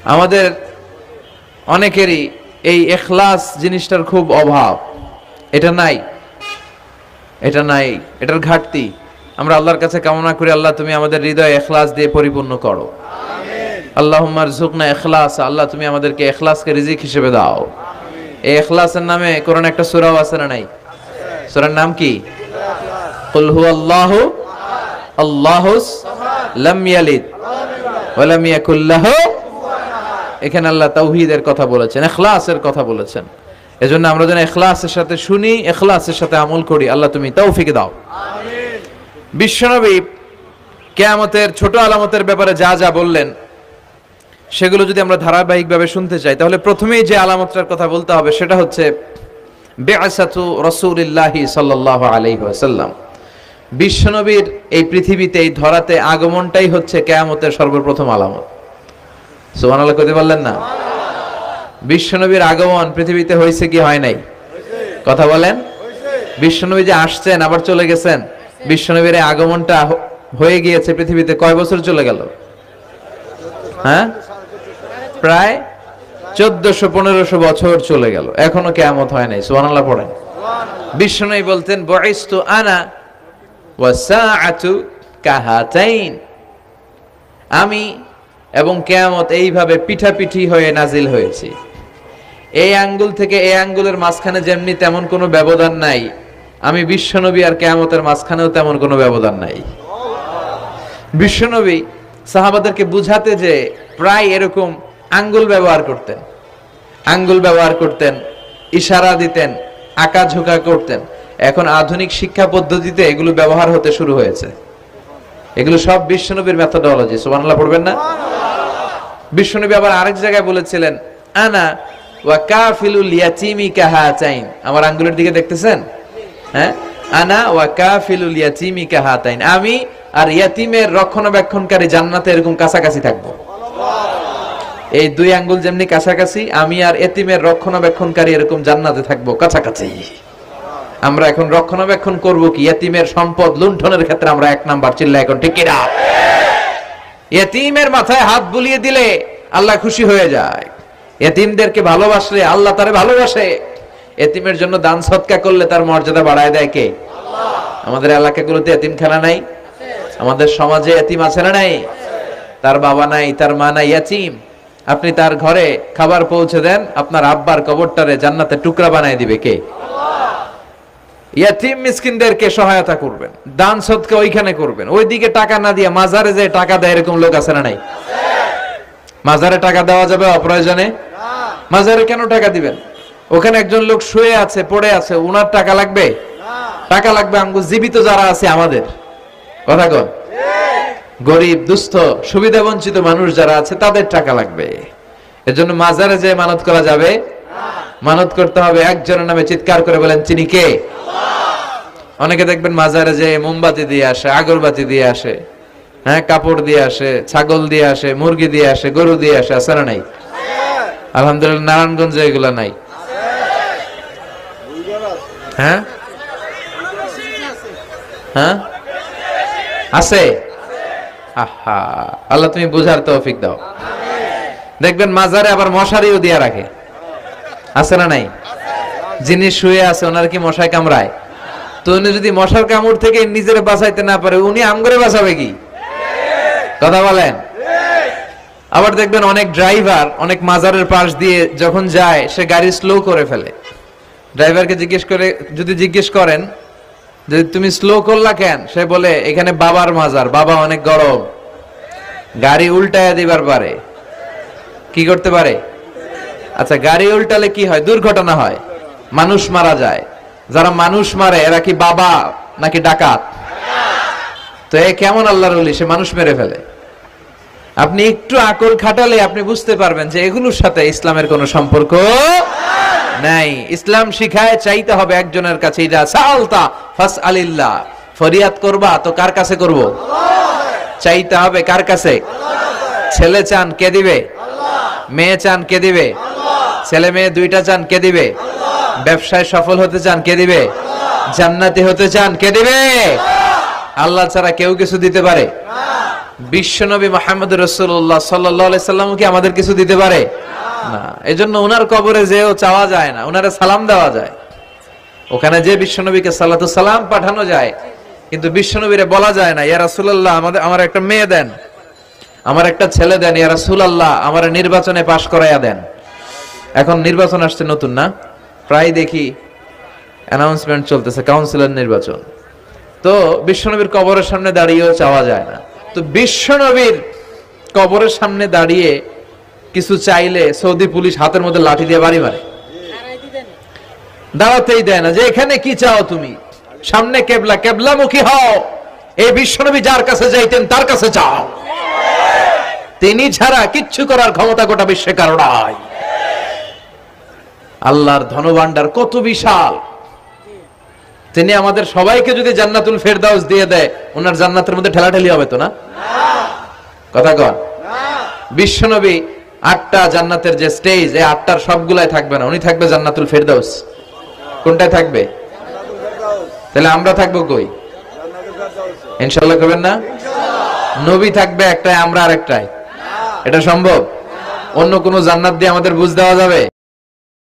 আমাদের অনেকেরই এই ইখলাস জিনিসটার খুব অভাব। এটা নাই, এটার ঘাটতি। আমরা আল্লাহর কাছে কামনা করি, আল্লাহ তুমি আমাদের হৃদয় ইখলাস দিয়ে পরিপূর্ণ করো। আল্লাহুম্মা আরযুকনা ইখলাস, আল্লাহ তুমি আমাদেরকে ইখলাসকে রিজিক হিসেবে দাও। এই ইখলাসের নামে কোরআনে একটা সূরাও আছে না নাই? সূরার নাম কি? কুল হুয়াল্লাহু আল্লাহুস লাম ইয়ালিদ ওয়া লাম ইয়াকুল লাহু। এখানে আল্লাহ তাওহীদের কথা বলেছেন, ইখলাসের কথা বলেছেন। এজন্য আমরা যেন ইখলাসের সাথে শুনি, ইখলাসের সাথে আমল করি। আল্লাহ তুমি তৌফিক দাও। আমিন। বিশ্বনবী কিয়ামতের ছোট আলামতের ব্যাপারে যা যা বললেন সেগুলো যদি আমরা ধারাবাহিকভাবে শুনতে চাই, তাহলে প্রথমেই যে আলামতটার কথা বলতে হবে সেটা হচ্ছে বিআসাতু রাসূলিল্লাহি সাল্লাল্লাহু আলাইহি ওয়াসাল্লাম। বিশ্বনবীর এই পৃথিবীতে, এই ধরাতে আগমনটাই হচ্ছে কিয়ামতের সর্বপ্রথম আলামত। সুবহানাল্লাহ কইতে পারলেন না? বিশ্বনবীর আগমন পৃথিবীতে হয়েছে কি হয় নাই? কথা বলেন। বিশ্বনবী যে আসছেন আবার চলে গেছেন, বিশ্বনবীর এই আগমনটা হয়ে গিয়েছে পৃথিবীতে কয় বছর চলে গেল? হ্যাঁ, প্রায় 1400-1500 বছর চলে গেল, এখনো কিয়ামত হয় নাই। সুবহানাল্লাহ পড়েন। বিশ্বনবী বলতেন বুইসতু আনা ওয়া সাআতু কাহাতাইন, আমি এবং কিয়ামত এইভাবে পিঠাপিঠি হয়ে নাজিল হয়েছি। এই আঙ্গুল থেকে এই আঙ্গুলের মাঝখানে যেমনি তেমন কোনো ব্যবধান নাই, আমি বিশ্বনবী আর কিয়ামতের মাঝখানেও তেমন কোনো ব্যবধান নাই। বিশ্বনবী সাহাবাদেরকে বুঝাতে যে প্রায় এরকম আঙ্গুল ব্যবহার করতেন, ইশারা দিতেন, আঁকাঝোঁকা করতেন। এখন আধুনিক শিক্ষা পদ্ধতিতে এগুলো ব্যবহার হতে শুরু হয়েছে। এগুলো সব বিশ্বনবীর মেথোডোলজি। সুবহানাল্লাহ পড়বেন না? বিশ্বনবী আবার আরেক জায়গায় বলেছিলেন আনা ওয়া কাফিলুল ইয়াতীমি কাহাতাইন, আমার আঙ্গুলের দিকে দেখতেছেন? হ্যাঁ, আনা ওয়া কাফিলুল ইয়াতীমি কাহাতাইন, আমি আর ইয়াতীমের রক্ষণাবেক্ষণকারী জান্নাতে এরকম কাছাকাছি থাকবো। এই দুই আঙ্গুল যেমনি কাছাকাছি, আমি আর ইয়াতীমের রক্ষণাবেক্ষণকারী এরকম জান্নাতে থাকবো কাছাকাছি। আমরা এখন রক্ষণাবেক্ষণ করব কি? ইয়াতীমের সম্পদ লুণ্ঠনের ক্ষেত্রে আমরা এক নাম্বার। চিল্লা এখন ঠিক কিনা? ইয়াতীমের মাথায় হাত বুলিয়ে দিলে আল্লাহ খুশি হয়ে যায়। ইয়াতীমদেরকে ভালোবাসলে আল্লাহ তারে ভালোবাসে। ইয়াতীমের জন্য দান সদকা করলে তার মর্যাদা বাড়ায় দেয় কে? আল্লাহ। আমাদের এলাকাগুলোতে ইয়াতীমখানা নাই? আমাদের সমাজে ইয়াতীম আছে না নাই? তার বাবা নাই, তার মা নাই, ইয়াতীম। আপনি তার ঘরে খাবার পৌঁছে দেন, আপনার আব্বার কবরটারে জান্নাতে টুকরা বানায় দিবে কে? ইয়াতীম মিসকিনদেরকে সহায়তা করবেন, দান সদকা ওইখানে করবেন। ওইদিকে টাকা না দিয়ে মাজারে যে টাকা দেয় এরকম লোক আছে না নাই? মাজারে টাকা দেওয়া যাবে অপ্রয়োজনে? মাজারে কেন টাকা দিবেন? ওখানে একজন লোক শুয়ে আছে, পড়ে আছে, উনার টাকা লাগবে? টাকা লাগবে আমগো জীবিত যারা আছে আমাদের। কথা কন। গরিব, দুস্থ, সুবিধা বঞ্চিত মানুষ যারা আছে তাদের টাকা লাগবে। এজন্য মাজারে যে মানত করা যাবে? মানত করতে হবে একজনের নামে। চিৎকার করে বলেন চিনি কে? অনেকে দেখবেন মাজারে যে মোমবাতি দিয়ে আসে, আগরবাতি দিয়ে আসে, হ্যাঁ, কাপড় দিয়ে আসে, ছাগল দিয়ে আসে, মুরগি দিয়ে আসে, গরু দিয়ে আসে। আছে না নাই? আলহামদুলিল্লাহ নারায়ণগঞ্জে এগুলা নাই। হ্যাঁ হ্যাঁ আছে। আহা, আল্লাহ তুমি বুঝার তৌফিক দাও। দেখবেন মাজারে আবার মশারিও দিয়ে রাখে। আছে না নাই? যিনি শুয়ে আছে ওনার কি মশায় কামড়ায়? তো উনি যদি মশার কামড় থেকে নিজের বাঁচাইতে না পারে, উনি আমগরে বাঁচাবে কি? কথা বলেন। আবার দেখবেন অনেক ড্রাইভার অনেক মাজারের পাশ দিয়ে যখন যায় সে গাড়ি স্লো করে ফেলে। ড্রাইভারকে জিজ্ঞেস করেন যে তুমি স্লো করলা কেন? সে বলে এখানে বাবার মাজার, বাবা অনেক গরম। গাড়ি উল্টায়া দিবার পারে। কি করতে পারে? আচ্ছা, গাড়ি উল্টালে কি হয়? দুর্ঘটনা হয়, মানুষ মারা যায়। যারা মানুষ মারে এরা কি বাবা নাকি ডাকাত? তো এ কেমন আল্লাহর ওলি? সে মানুষ মেরে ফেলে। আপনি একটু আকল খাটালে আপনি বুঝতে পারবেন যে এগুলোর সাথে ইসলামের কোনো সম্পর্ক নাই। ইসলাম শিখায় চাইতে হবে একজনের কাছে। ইদা সাআলতা ফাসআলিল্লাহ, ফরিয়াদ করবা তো কার কাছে করব? চাইতে হবে কার কাছে? ছেলে চান কে দিবে? মেয়ে চান কে দিবে? ছেলে মেয়ে দুইটা চান কে দিবে? ব্যবসায় সফল হতে চান কে দিবে? জান্নাতি হতে চান কে দিবে? আল্লাহ ছাড়া কেউ কিছু দিতে পারে? বিশ্বনবী মুহাম্মদ রাসূলুল্লাহ সাল্লাল্লাহু আলাইহি সাল্লাম কি আমাদের কিছু দিতে পারে না? এজন্য ওনার কবরে যেও চাওয়া যায় না, ওনারে সালাম দেওয়া যায়। ওখানে যে বিশ্বনবীকে সালাতু সালাম পাঠানো যায়, কিন্তু বিশ্বনবীরে বলা যায় না ইয়া রাসূলুল্লাহ আমার একটা মেয়ে দেন, আমার একটা ছেলে দেন, ইয়া রাসূলুল্লাহ আমার নির্বাচনে পাশ করাইয়া দেন। এখন নির্বাচন আসছে নতুন না, প্রায় দেখি অ্যানাউন্সমেন্ট চলতেছে কাউন্সিলর নির্বাচন। তো বিশ্বনবীর কবরের সামনে দাঁড়িয়েও চাওয়া যায় না। তো বিশ্বনবীর কবরের সামনে দাঁড়িয়ে কিছু চাইলে সৌদি পুলিশ হাতের মধ্যে লাঠি দিয়ে বাড়ি মারে, দাওয়াতেই দেয় না যে এখানে কি চাও তুমি, সামনে কেবলা, কেবলামুখী হও, এই বিশ্বনবী যার কাছে যাইতেন তার কাছে যাও, তিনি ছাড়া কিচ্ছু করার ক্ষমতা গোটা বিশ্বে কারো নাই। আল্লাহর ধনভাণ্ডার কত বিশাল, তিনি আমাদের সবাইকে যদি জান্নাতুল ফেরদাউস দিয়ে দেয়, ওনার জান্নাতের মধ্যে ঠেলাঠেলি হবে তো না? কথা কন। বিশ্বনবী 8টা জান্নাতের যে স্টেজ, এই 8টার সবগুলাই থাকবে না, উনি থাকবে জান্নাতুল ফেরদাউস। কোনটায় থাকবে? তাহলে আমরা থাকবো কই? ইনশাআল্লাহ করবেন না? নবী থাকবে একটাই, আমরা আরেকটাই। এটা সম্ভব? অন্য কোন জান্নাত দিয়ে আমাদের বুঝ দেওয়া যাবে?